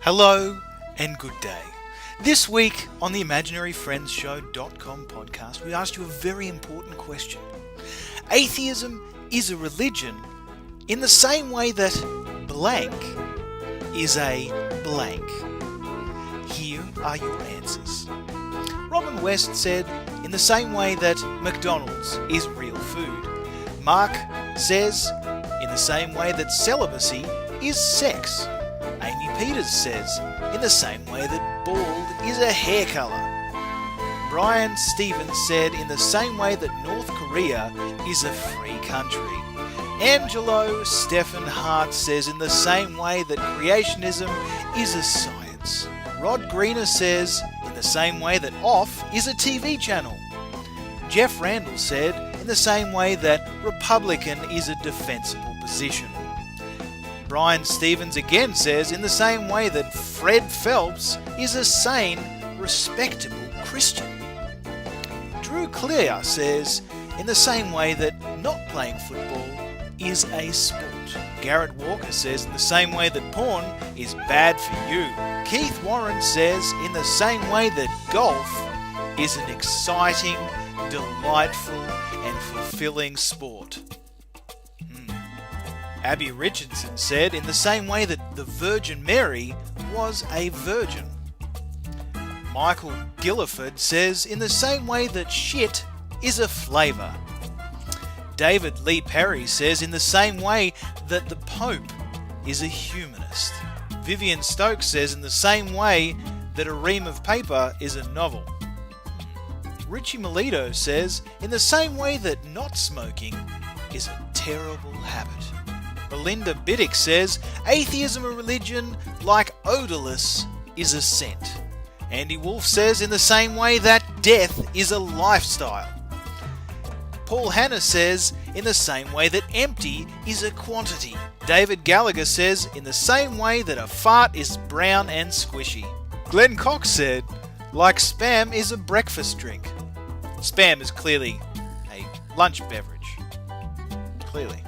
Hello and good day. This week on the ImaginaryFriendsShow.com podcast, we asked you a very important question. Atheism is a religion in the same way that blank is a blank. Here are your answers. Robin West said, in the same way that McDonald's is real food. Mark says, in the same way that celibacy is sex. Amy Peters says, in the same way that bald is a hair colour. Brian Stevens said, in the same way that North Korea is a free country. Angelo Stephen Hart says, in the same way that creationism is a science. Rod Greener says, in the same way that off is a TV channel. Jeff Randall said, in the same way that Republican is a defensible position. Brian Stevens again says, in the same way that Fred Phelps is a sane, respectable Christian. Drew Clear says, in the same way that not playing football is a sport. Garrett Walker says, in the same way that porn is bad for you. Keith Warren says, in the same way that golf is an exciting, delightful and fulfilling sport. Abby Richardson said, in the same way that the Virgin Mary was a virgin. Michael Gilliford says, in the same way that shit is a flavour. David Lee Perry says, in the same way that the Pope is a humanist. Vivian Stokes says, in the same way that a ream of paper is a novel. Richie Melito says, in the same way that not smoking is a terrible habit. Belinda Biddick says, atheism a religion like odorless is a scent. Andy Wolf says, in the same way that death is a lifestyle. Paul Hanna says, in the same way that empty is a quantity. David Gallagher says, in the same way that a fart is brown and squishy. Glenn Cox said, like spam is a breakfast drink. Spam is clearly a lunch beverage. Clearly.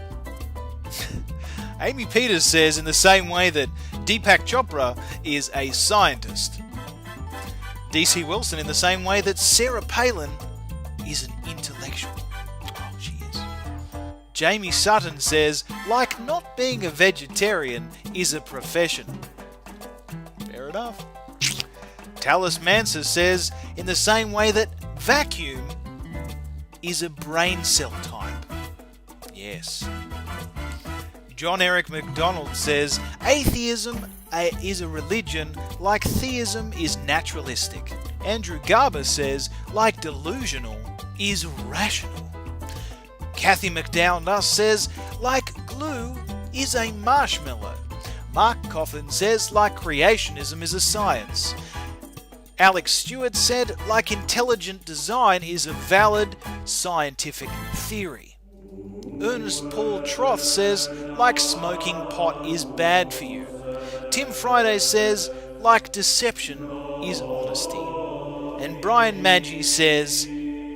Amy Peters says, in the same way that Deepak Chopra is a scientist. DC Wilson, in the same way that Sarah Palin is an intellectual. Oh, she is. Jamie Sutton says, like not being a vegetarian is a profession. Fair enough. Talis Mansa says, in the same way that vacuum is a brain cell type. Yes. John Eric MacDonald says, atheism is a religion like theism is naturalistic. Andrew Garber says, like delusional is rational. Kathy McDowell says, like glue is a marshmallow. Mark Coffin says, like creationism is a science. Alex Stewart said, like intelligent design is a valid scientific theory. Ernest Paul Troth says, like smoking pot is bad for you. Tim Friday says, like deception is honesty. And Brian Maggi says,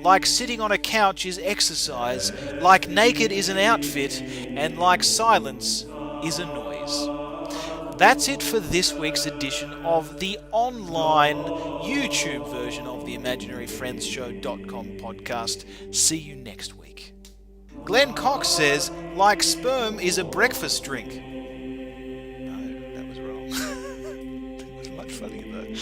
like sitting on a couch is exercise, like naked is an outfit, and like silence is a noise. That's it for this week's edition of the online YouTube version of the ImaginaryFriendsShow.com podcast. See you next week. Glenn Cox says, like sperm is a breakfast drink. No, that was wrong. It was much funnier though.